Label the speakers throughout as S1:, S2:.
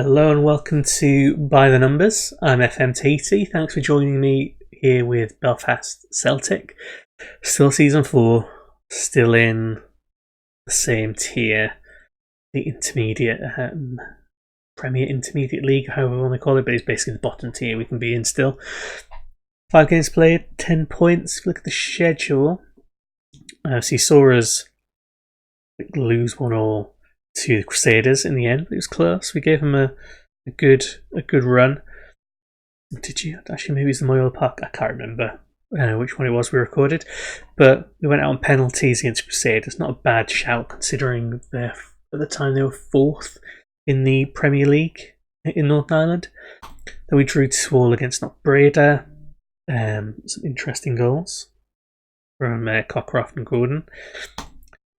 S1: Hello and welcome to By the Numbers. I'm FM20. Thanks for joining me here with Belfast Celtic. Still season 4, still in the same tier, the intermediate, Premier Intermediate League, however you want to call it, but it's basically the bottom tier we can be in still. 5 games played, 10 points. If you look at the schedule, so you saw us lose 1-1 to the Crusaders in the end. It was close. We gave them a good run. Did you? Actually, maybe it's the Moyle Park. I can't remember which one it was we recorded. But we went out on penalties against Crusaders. Not a bad shout considering at the time they were 4th in the Premier League in Northern Ireland. Then we drew 2-2 against Notklatuu. Some interesting goals from Cockcroft and Gordon.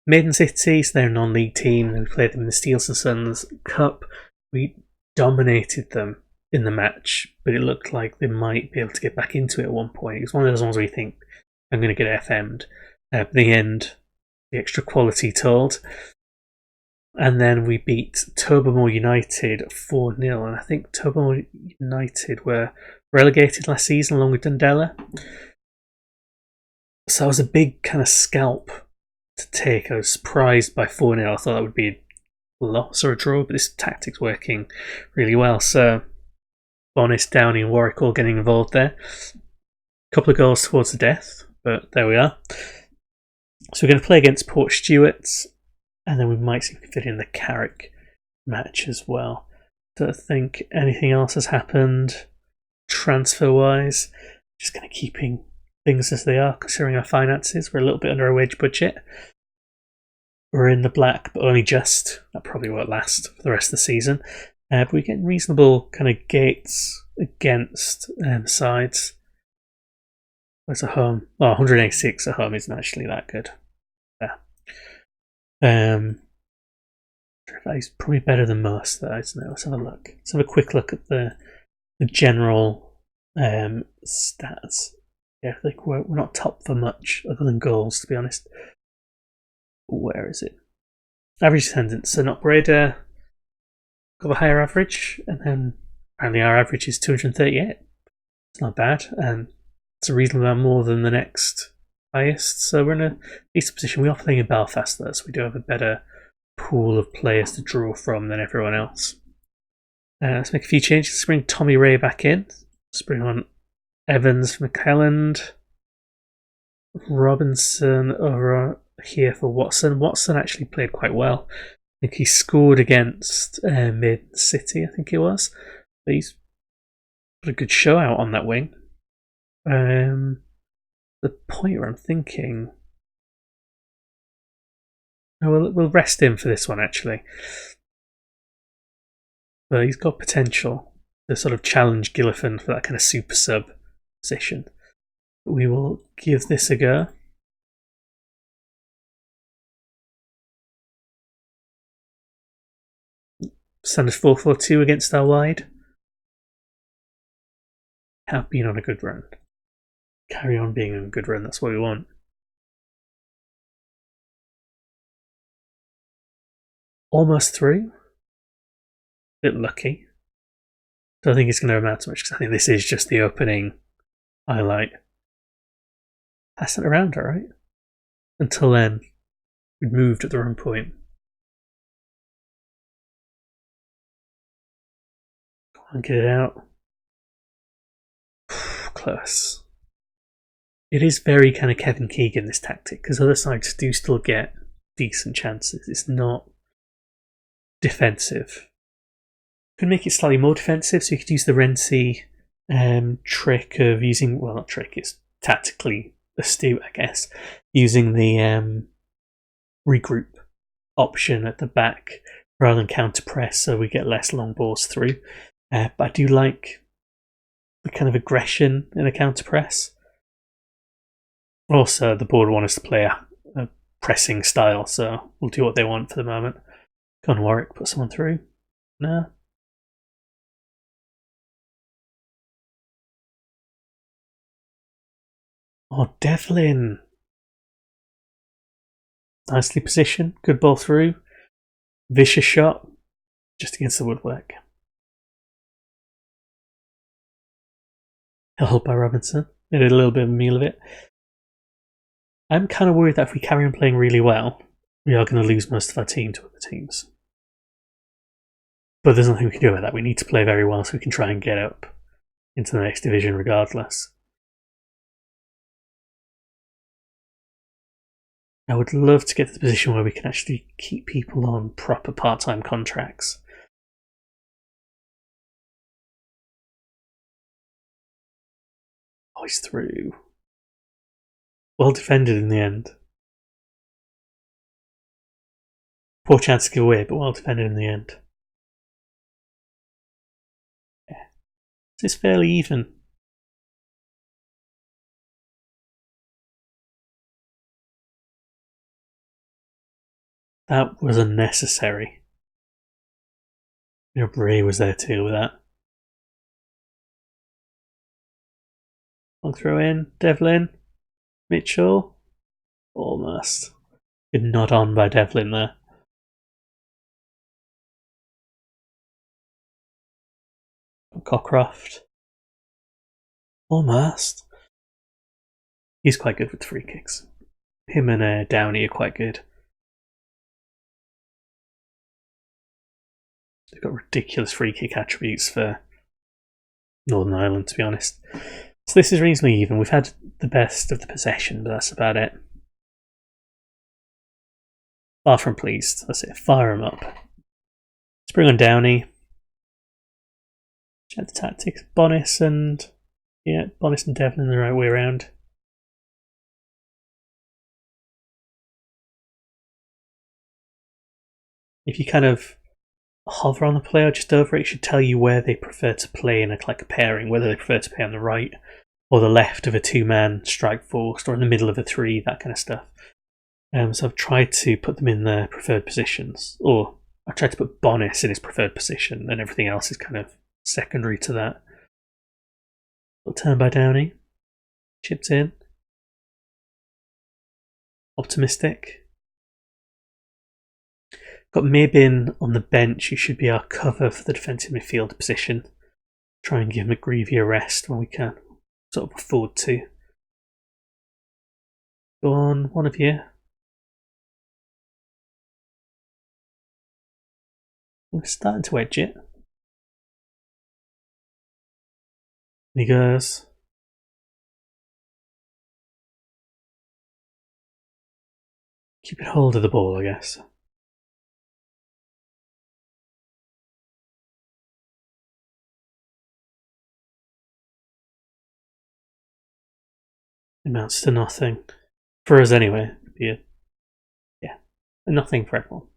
S1: Maiden City, so they're a non-league team. We played them in the Steels and Sons Cup. We dominated them in the match, but it looked like they might be able to get back into it at one point. It was one of those ones where you think, I'm going to get FM'd. But in the end, the extra quality told. And then we beat Tobermoor United 4-0. And I think Tobermoor United were relegated last season along with Dundela. So that was a big kind of scalp to take. I was surprised by 4-0. I thought that would be a loss or a draw, but this tactic's working really well. So Bonis, Downey and Warwick all getting involved there. A couple of goals towards the death, but there we are. So we're going to play against Port Stewart's, and then we might see if we can fit in the Carrick match as well. Don't think anything else has happened transfer-wise. Just kind of keeping things as they are, considering our finances. We're a little bit under our wage budget. We're in the black, but only just. That probably won't last for the rest of the season. But we get reasonable kind of gates against sides. Where's at home? Oh, 186 at home isn't actually that good. Yeah. He's probably better than most, though, isn't it? Let's have a look. Let's have a quick look at the general stats. Yeah, I think we're not top for much other than goals, to be honest. Where is it? Average attendance. So Notklatuu got a higher average, and then apparently our average is 238. It's not bad, and it's a reasonable amount more than the next highest. So we're in a decent position. We are playing in Belfast, though, so we do have a better pool of players to draw from than everyone else. Let's make a few changes. Let's bring Tommy Ray back in. Let's bring on Evans from McKelland. Robinson over here for Watson. Watson actually played quite well. I think he scored against Mid City, I think it was. But he's put a good show out on that wing. The point where I'm thinking, we'll rest him for this one actually. But he's got potential to sort of challenge Gillifen for that kind of super sub position. We will give this a go. Standard 4-4-2 against our wide. Have been on a good run. Carry on being on a good run, that's what we want. Almost through. Bit lucky. Don't think it's going to amount to much because I think this is just the opening highlight. Pass it around, alright? Until then, we'd moved at the wrong point. Go on, get it out. Close. It is very kind of Kevin Keegan, this tactic, because other sides do still get decent chances. It's not defensive. Could make it slightly more defensive, so you could use the Renzi trick of using, well, not trick, it's tactically astute, I guess, using the regroup option at the back rather than counter press, so we get less long balls through. But I do like the kind of aggression in a counter press. Also, the board want us to play a pressing style, so we'll do what they want for the moment. Go on, Warwick, put someone through. No. Oh, Devlin. Nicely positioned. Good ball through. Vicious shot. Just against the woodwork. Held by Robinson. They did a little bit of a meal of it. I'm kind of worried that if we carry on playing really well, we are going to lose most of our team to other teams. But there's nothing we can do about that. We need to play very well so we can try and get up into the next division regardless. I would love to get to the position where we can actually keep people on proper part-time contracts. Oh, he's through. Well defended in the end. Poor chance to give away, but well defended in the end. Yeah. It's fairly even. That was unnecessary. Bray was there too with that. Long throw in. Devlin. Mitchell. Almost. Good nod on by Devlin there. Cockcroft. Almost. He's quite good with free kicks. Him and Downey are quite good. They've got ridiculous free kick attributes for Northern Ireland, to be honest. So this is reasonably even. We've had the best of the possession, but that's about it. Far from pleased. That's it. Fire him up. Let's bring on Downey. Check the tactics. Bonis and Devlin the right way around. If you kind of hover on the player just over it, should tell you where they prefer to play in a pairing, whether they prefer to play on the right or the left of a two-man strike force or in the middle of a three, that kind of stuff. So I've tried to put them in their preferred positions, or I've tried to put Bonis in his preferred position, and everything else is kind of secondary to that. Little turn by Downey. Chipped in. Optimistic. Got Mabin on the bench, who should be our cover for the defensive midfield position. Try and give McGreevy a rest when we can. Sort of afford to. Go on, one of you. We're starting to edge it. And he goes. Keep it hold of the ball, I guess. Amounts to nothing. For us anyway. Yeah. Nothing for everyone.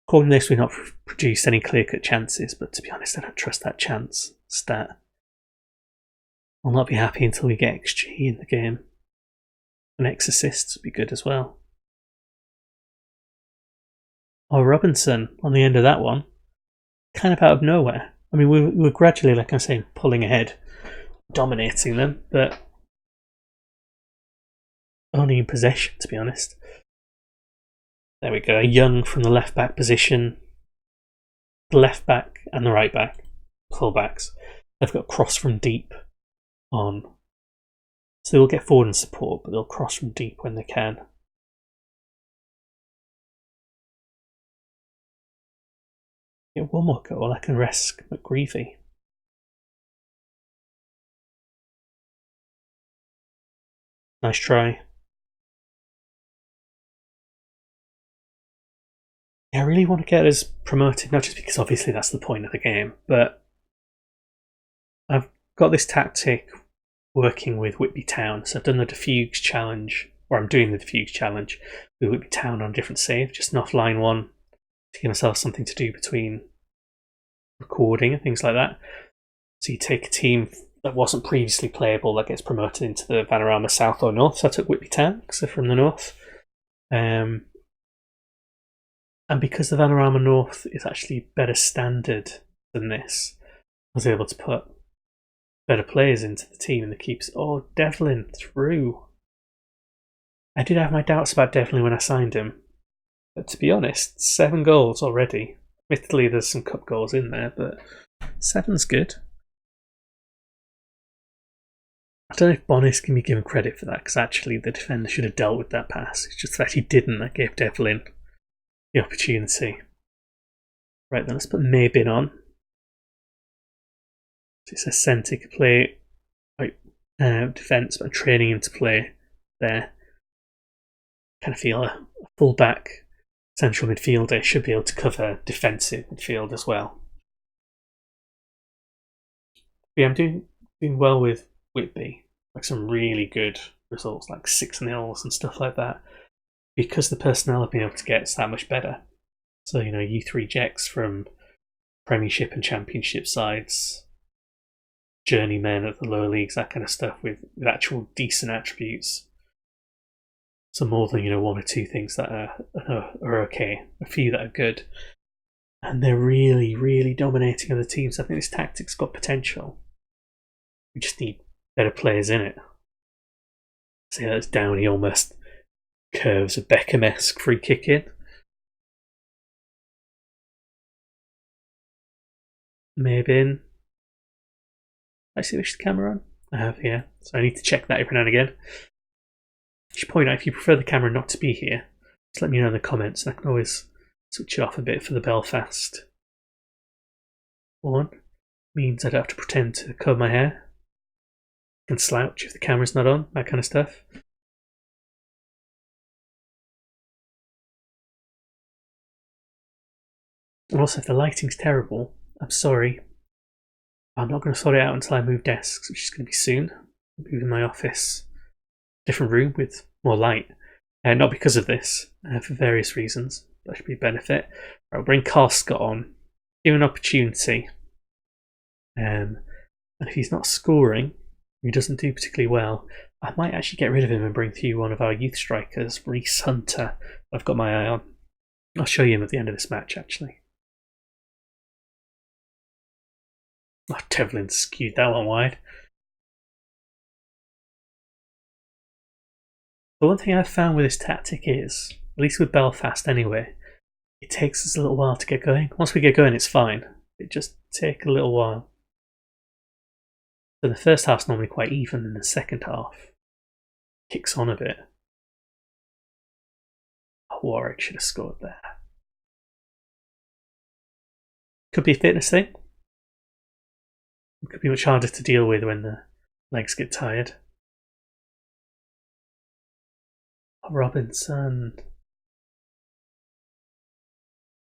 S1: According to this, we've not produced any clear-cut chances, but to be honest, I don't trust that chance stat. I'll not be happy until we get XG in the game. And X assists would be good as well. Oh, Robinson on the end of that one. Kind of out of nowhere. I mean, we were gradually, like I'm saying, pulling ahead, dominating them, but only in possession, to be honest. There we go. Young from the left back position. The left back and the right back, full backs, they've got cross from deep on. So they'll get forward and support, but they'll cross from deep when they can. Get one more goal, I can risk McGreevy. Nice try. I really want to get us promoted, not just because obviously that's the point of the game, but I've got this tactic working with Whitby Town. So I've done the Diffuse Challenge, or I'm doing the Diffuse Challenge with Whitby Town on a different save, just an offline one to give myself something to do between recording and things like that. So you take a team that wasn't previously playable that gets promoted into the Vanarama South or North. So I took Whitby Town because they're from the North. And because the Vanarama North is actually better standard than this, I was able to put better players into the team and the keeps. Oh, Devlin through. I did have my doubts about Devlin when I signed him. But to be honest, 7 goals already. Admittedly, there's some cup goals in there, but 7's good. I don't know if Bonis can be given credit for that, because actually the defender should have dealt with that pass. It's just that he didn't. That gave Devlin the opportunity. Right then, let's put Mabin on. So it says centre could play defence, but I'm training him to play there. Kind of feel a full-back central midfielder should be able to cover defensive midfield as well. Yeah, I'm doing well with Whitby. Like some really good results, like 6-0s and stuff like that, because the personnel have been able to get that much better. So, youth rejects from Premiership and Championship sides, journeymen at the lower leagues, that kind of stuff with actual decent attributes. So more than one or two things that are okay, a few that are good, and they're really, really dominating other teams. I think this tactic's got potential. We just need better players in it. See, that's Downey almost curves a Beckham-esque free kick in. Maybe in. I switch the camera on? I have, yeah. So I need to check that every now and again. I should point out, if you prefer the camera not to be here, just let me know in the comments, and I can always switch it off a bit for the Belfast one. Means I don't have to pretend to comb my hair. I can slouch if the camera's not on, that kind of stuff. And also, if the lighting's terrible, I'm sorry. I'm not going to sort it out until I move desks, which is going to be soon. I'm moving my office, different room with more light. Not because of this, for various reasons. That should be a benefit. Right, we'll bring Carl Scott on, give him an opportunity. And if he's not scoring, he doesn't do particularly well, I might actually get rid of him and bring through one of our youth strikers, Reese Hunter. I've got my eye on. I'll show you him at the end of this match, actually. Oh, Devlin skewed that one wide. The one thing I've found with this tactic is, at least with Belfast anyway, it takes us a little while to get going. Once we get going, it's fine. It just takes a little while. So the first half's normally quite even, and the second half kicks on a bit. Oh, Warwick should have scored there. Could be a fitness thing. It could be much harder to deal with when the legs get tired. Robinson.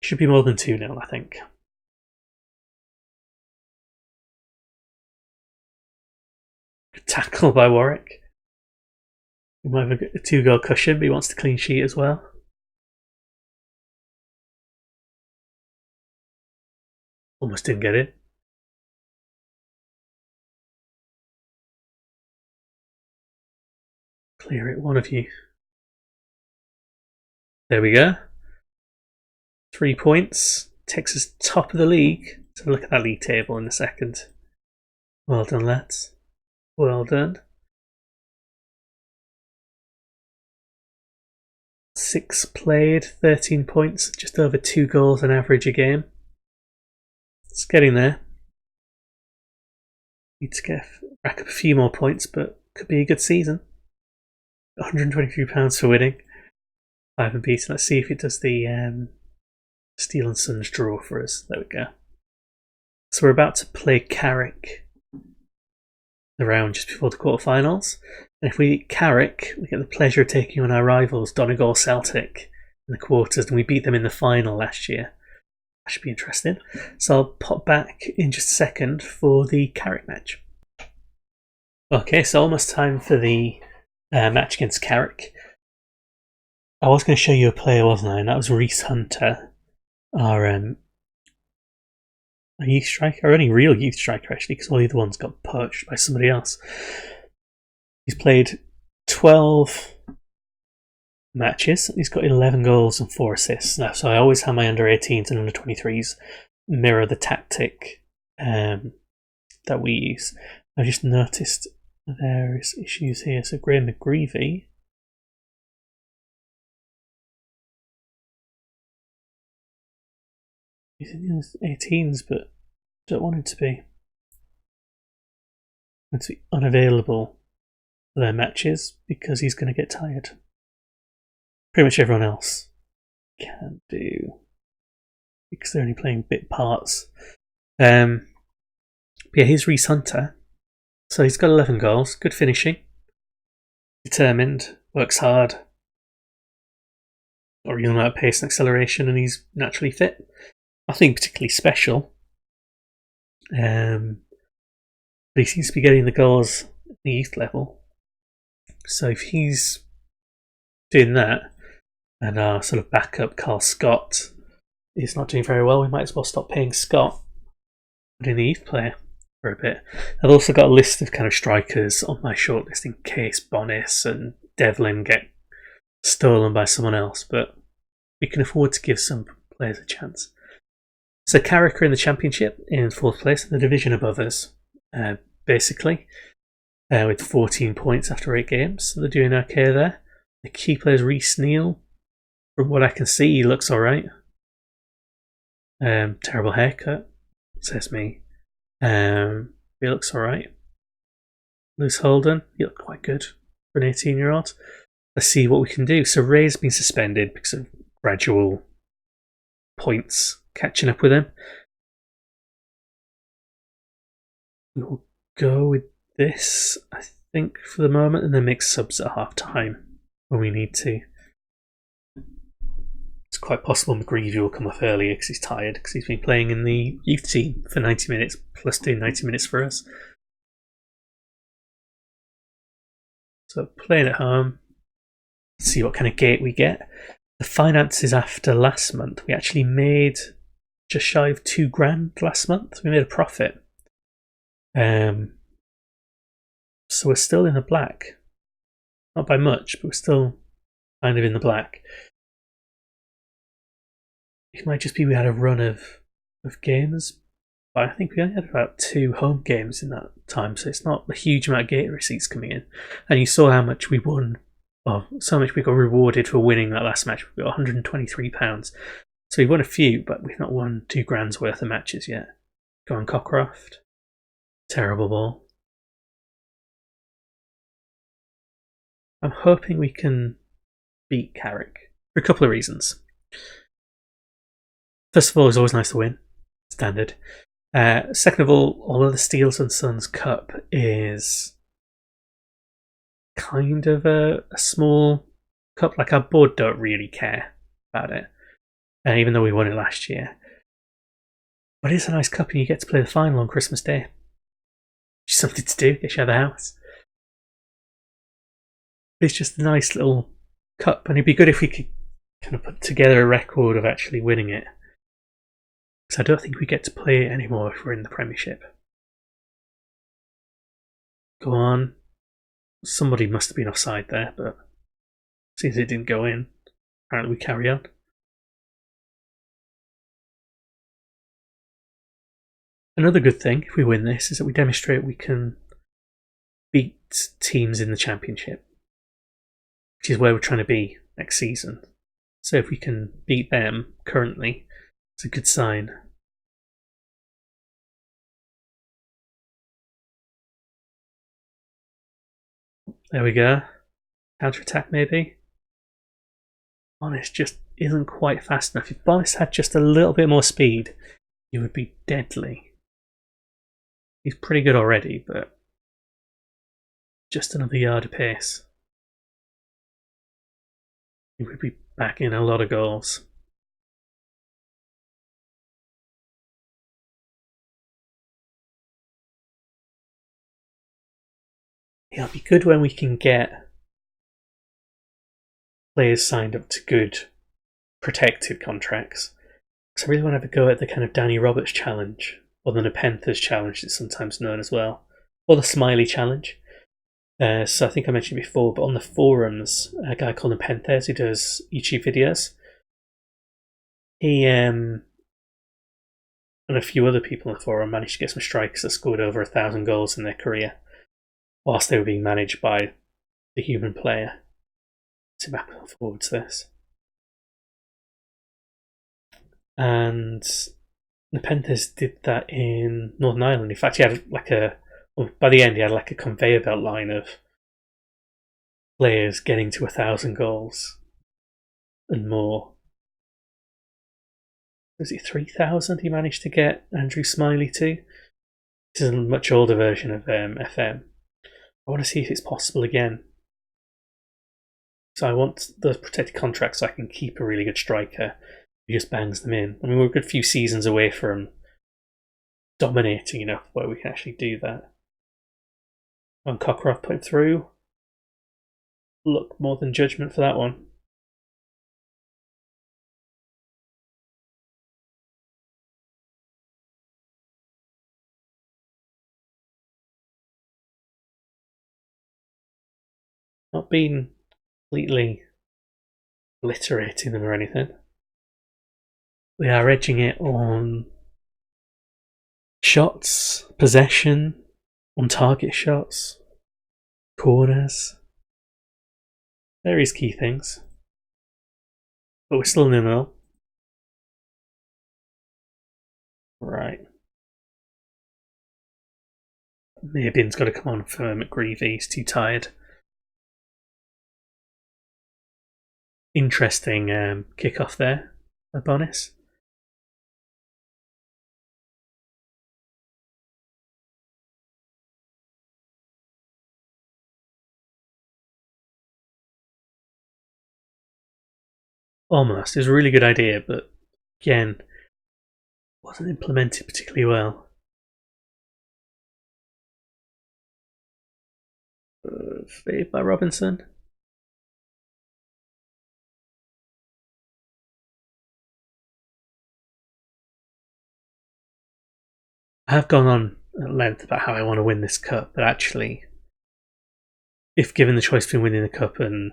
S1: Should be more than 2-0, I think. Good tackle by Warwick. He might have a 2-goal cushion, but he wants to clean sheet as well. Almost didn't get it. Clear it, one of you. There we go. 3 points. Takes us top of the league. So look at that league table in a second. Well done, lads. Well done. 6 played, 13 points, just over 2 goals on average a game. It's getting there. Need to rack up a few more points, but could be a good season. £123 for winning. 5 unbeaten. Let's see if it does the Steel and Sons draw for us. There we go. So we're about to play Carrick the round just before the quarterfinals. And if we beat Carrick, we get the pleasure of taking on our rivals, Donegal Celtic, in the quarters, and we beat them in the final last year. That should be interesting. So I'll pop back in just a second for the Carrick match. Okay, so almost time for the match against Carrick. I was going to show you a player, wasn't I? And that was Reese Hunter, our youth striker, our only real youth striker actually, because all the other ones got poached by somebody else. He's played 12 matches. He's got 11 goals and 4 assists. Now, so I always have my under 18s and under 23s mirror the tactic that we use. I've just noticed there's issues here. So Graham McGreevy. He's in his 18s, but don't want him to be. It's unavailable for their matches because he's going to get tired. Pretty much everyone else can do because they're only playing bit parts. Yeah, here's Reese Hunter. So he's got 11 goals, good finishing, determined, works hard, got a real amount of pace and acceleration, and he's naturally fit. Nothing particularly special. But he seems to be getting the goals at the youth level. So if he's doing that, and our sort of backup Carl Scott is not doing very well, we might as well stop paying Scott doing the youth player for a bit. I've also got a list of kind of strikers on my shortlist in case Bonis and Devlin get stolen by someone else, but we can afford to give some players a chance. So Carrick are in the championship in 4th place in the division above us, basically, with 14 points after 8 games. So they're doing okay there. The key player is Reece Neal. From what I can see, he looks alright. Terrible haircut, says me. He looks alright. Lewis Holden, he looked quite good for an 18-year-old. Let's see what we can do. So Ray's been suspended because of gradual points catching up with him. We'll go with this, I think, for the moment, and then make subs at half time when we need to. It's quite possible McGreevy will come off earlier because he's tired, because he's been playing in the youth team for 90 minutes, plus doing 90 minutes for us. So playing at home, see what kind of gate we get. The finances after last month, we actually made just shy of $2,000 last month. We made a profit. So we're still in the black. Not by much, but we're still kind of in the black. It might just be we had a run of games, but I think we only had about 2 home games in that time, so it's not a huge amount of gate receipts coming in. And you saw how much we won, well, so much we got rewarded for winning that last match. We got £123. So we've won a few, but we've not won £2,000 worth of matches yet. Go on, Cockcroft. Terrible ball. I'm hoping we can beat Carrick for a couple of reasons. First of all, it's always nice to win. Standard. Second of all, although the Steels and Sons Cup is kind of a small cup, like our board don't really care about it, even though we won it last year. But it's a nice cup and you get to play the final on Christmas Day. Just something to do, get you out of the house. It's just a nice little cup, and it'd be good if we could kind of put together a record of actually winning it. Because I don't think we get to play it anymore if we're in the Premiership. Go on. Somebody must have been offside there, but since it didn't go in, apparently we carry on. Another good thing, if we win this, is that we demonstrate we can beat teams in the Championship, which is where we're trying to be next season. So if we can beat them currently, it's a good sign. There we go. Counter-attack maybe. Bonis just isn't quite fast enough. If Bonis had just a little bit more speed, he would be deadly. He's pretty good already, but just another yard of pace. He would be back in a lot of goals. It'll be good when we can get players signed up to good protected contracts. Because I really want to have a go at the kind of Danny Roberts challenge, or the Nepenthes challenge, it's sometimes known as well, or the Smiley challenge. So I think I mentioned before, but on the forums, a guy called Nepenthes who does YouTube videos, he and a few other people in the forum managed to get some strikers that scored over 1,000 goals in their career, whilst they were being managed by the human player. Let's see if I can forward to this. And Nepenthes did that in Northern Ireland. In fact, he had by the end, he had like a conveyor belt line of players getting to 1,000 goals and more. Was it 3,000 he managed to get Andrew Smiley to? This is a much older version of FM. I want to see if it's possible again. So I want those protected contracts so I can keep a really good striker who just bangs them in. I mean, we're a good few seasons away from dominating enough where we can actually do that. On Cockcroft put through. Look, more than judgment for that one. Not been completely obliterating them or anything. We are edging it on shots, possession, on target shots, corners, various key things. But we're still 0-0. Right. Mayben's got to come on for McGreevy, he's too tired. Interesting kick-off there by Bonis. Almost. It was a really good idea, but again, wasn't implemented particularly well. Saved by Robinson. I have gone on at length about how I want to win this cup, but actually, if given the choice between winning the cup and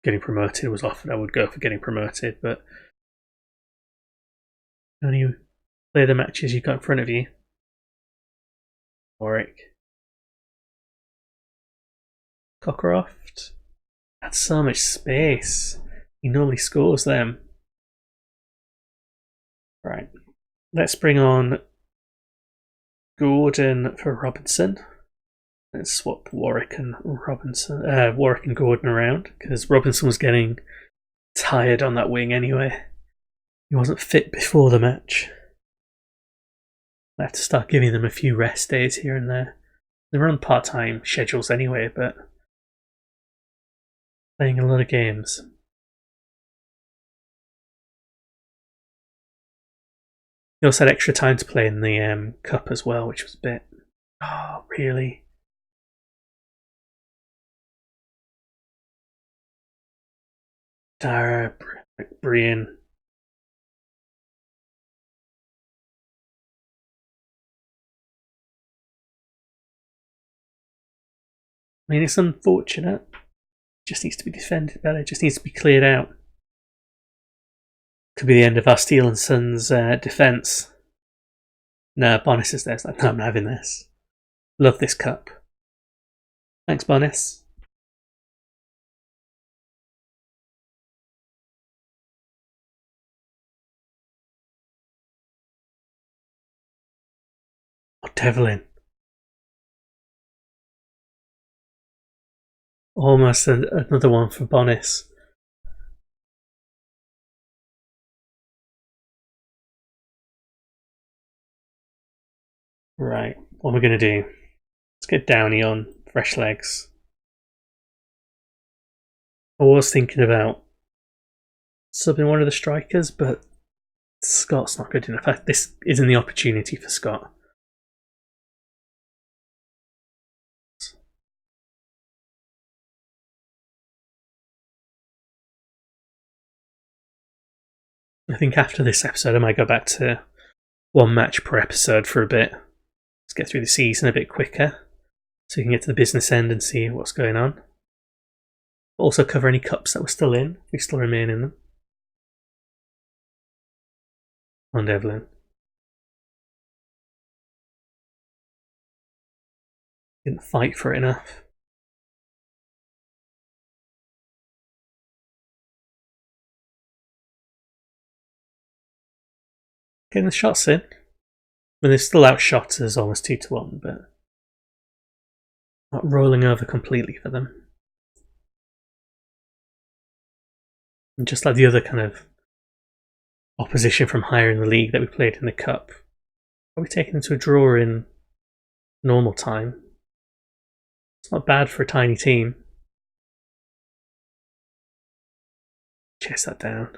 S1: getting promoted was offered, I would go for getting promoted, but only play the matches you've got in front of you. Warwick. Cockcroft. That's so much space. He normally scores them. Right. Let's bring on Gordon for Robinson. Let's swap Warwick and Gordon around because Robinson was getting tired on that wing anyway. He wasn't fit before the match. I have to start giving them a few rest days here and there. They're on part-time schedules anyway, but playing a lot of games. He also had extra time to play in the cup as well, which was a bit... Oh, really? Dara, Brian. I mean, it's unfortunate. Just needs to be defended better. Just needs to be cleared out. Could be the end of our Steel and Sons defence. No, Bonis is there. It's like, no, I'm not having this. Love this cup. Thanks, Bonis. Oh, Devlin. Almost another one for Bonis. Right, what we're going to do? Let's get Downey on fresh legs. I was thinking about subbing one of the strikers, but Scott's not good enough. This isn't the opportunity for Scott. I think after this episode I might go back to one match per episode for a bit. Let's get through the season a bit quicker so we can get to the business end and see what's going on. Also cover any cups that we're still in, if we still remain in them. On Devlin. Didn't fight for it enough. Getting the shots in. I mean, they're still outshot as almost 2-1, but not rolling over completely for them. And just like the other kind of opposition from higher in the league that we played in the Cup, probably taken into a draw in normal time. It's not bad for a tiny team. Chase that down.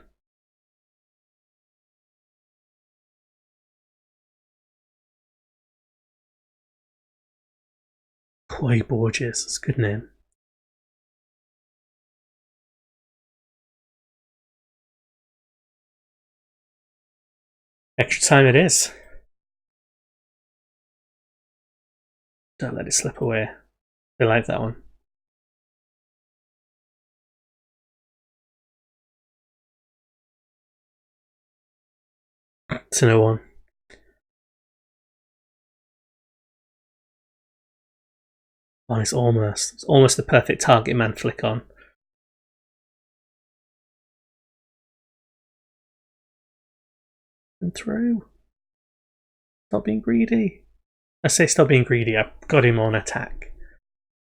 S1: Boy Borges, that's a good name. Extra time it is. Don't let it slip away. They like that one. It's a no one. Oh, it's almost the perfect target man flick on. And through. Stop being greedy. I say stop being greedy. I've got him on attack.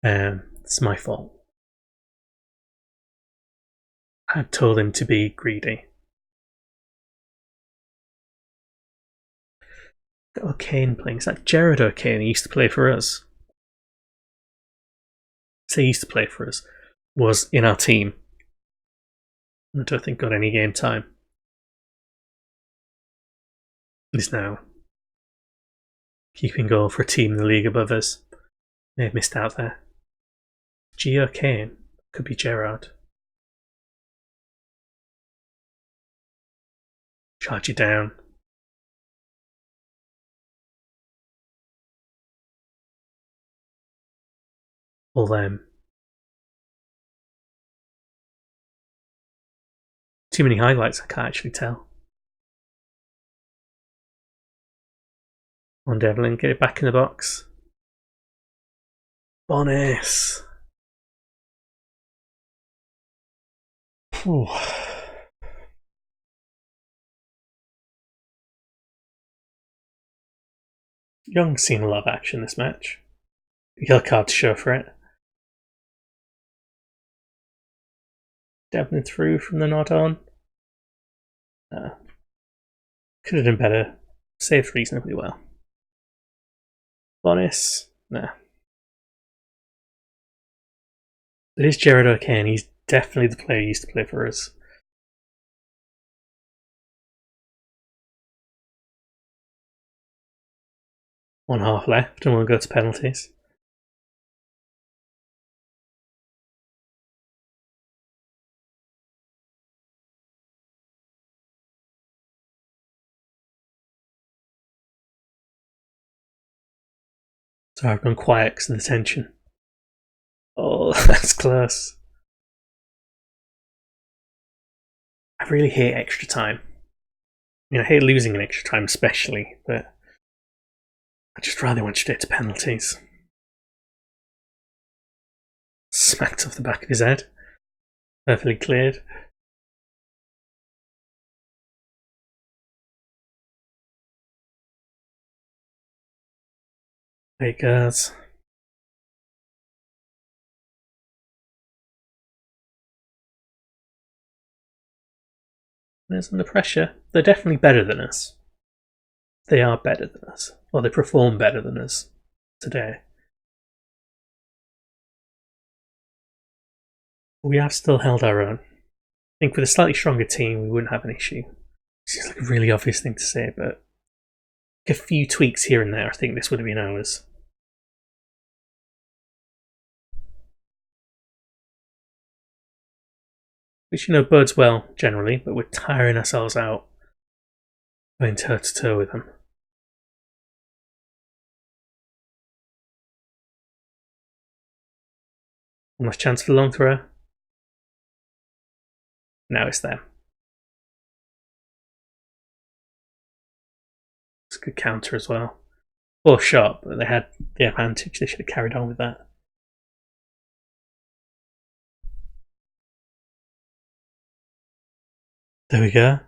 S1: It's my fault. I told him to be greedy. Got O'Kane playing. Is that Jared O'Kane? He used to play for us. Say he used to play for us. Was in our team. I don't think got any game time. He's now keeping goal for a team in the league above us. May have missed out there. Gio Kane. Could be Gerard. Charge you down. All them. Too many highlights, I can't actually tell. On Devlin, get it back in the box. Bonis. Young's seen a lot of action this match. Yellow card to show for it. Devlin through from the nod on. Could have done better. Saved reasonably well. Bonis. Nah. It is Jared O'Kane. He's definitely the player who used to play for us. One half left and we'll go to penalties. Sorry, I've gone quiet because of the tension. Oh, that's close. I really hate extra time. I hate losing in extra time especially, but I just rather went straight to penalties. Smacked off the back of his head. Perfectly cleared. There it goes. There's under pressure. They're definitely better than us. They are better than us. Or they perform better than us today. We have still held our own. I think with a slightly stronger team, we wouldn't have an issue. Seems like a really obvious thing to say, but a few tweaks here and there, I think this would have been ours. Which, bodes well generally, but we're tiring ourselves out going toe to toe with them. One last chance for the long throw. Now it's them. It's a good counter as well. Poor shot, but they had the advantage. They should have carried on with that. There we go.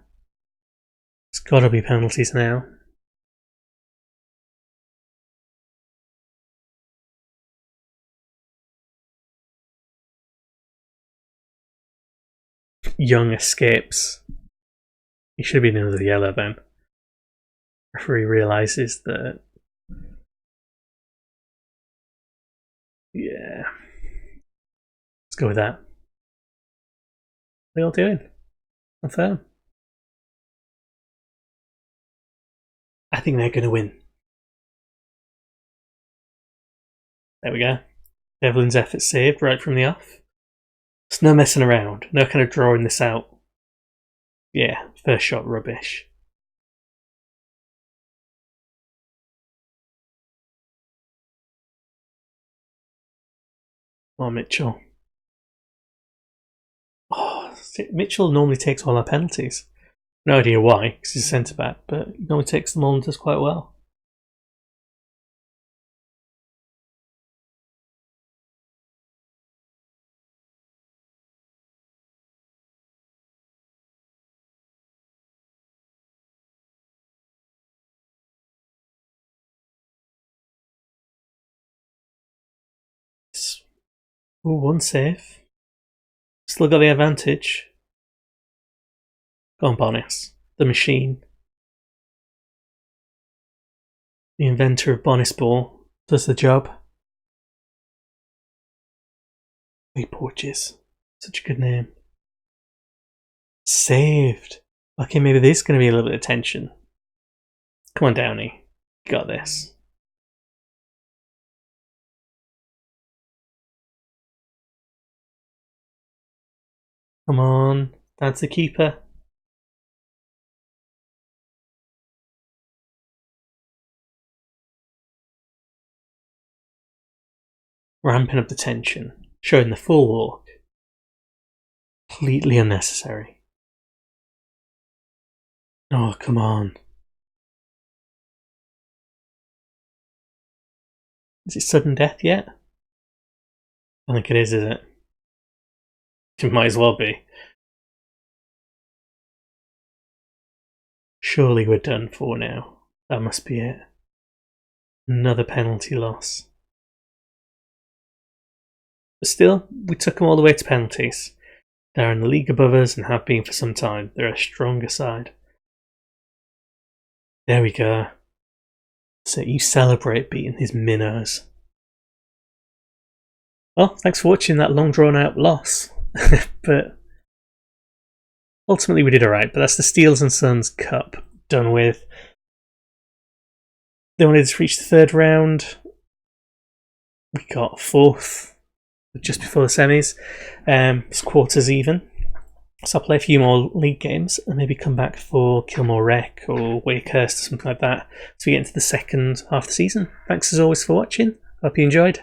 S1: It's got to be penalties now. Young escapes. He should have been another yellow then. Referee realises that. Yeah. Let's go with that. What are they all doing? Confirm. I think they're going to win. There we go. Devlin's effort saved right from the off. It's no messing around. No kind of drawing this out. Yeah, first shot rubbish. Oh, Mitchell. Oh, Mitchell normally takes all our penalties. No idea why, because he's a centre-back, but he normally takes them all and does quite well. Oh, one save. Still got the advantage. Go on, Bonis. The machine. The inventor of Bonis Ball does the job. Hey, Porches. Such a good name. Saved. Okay, maybe there's going to be a little bit of tension. Come on, Downey. You got this. Come on. That's the keeper. Ramping up the tension. Showing the full walk. Completely unnecessary. Oh, come on. Is it sudden death yet? I think it is it? It might as well be. Surely we're done for now. That must be it. Another penalty loss. But still, we took them all the way to penalties. They're in the league above us and have been for some time. They're a stronger side. There we go. So you celebrate beating his minnows. Well, thanks for watching that long drawn out loss. But ultimately we did alright, but that's the Steels and Sons Cup done with. They wanted to reach the third round. We got fourth just before the semis. It's quarters even. So I'll play a few more league games and maybe come back for Kilmore Rec or Wakehurst or something like that. So we get into the second half of the season. Thanks as always for watching. Hope you enjoyed.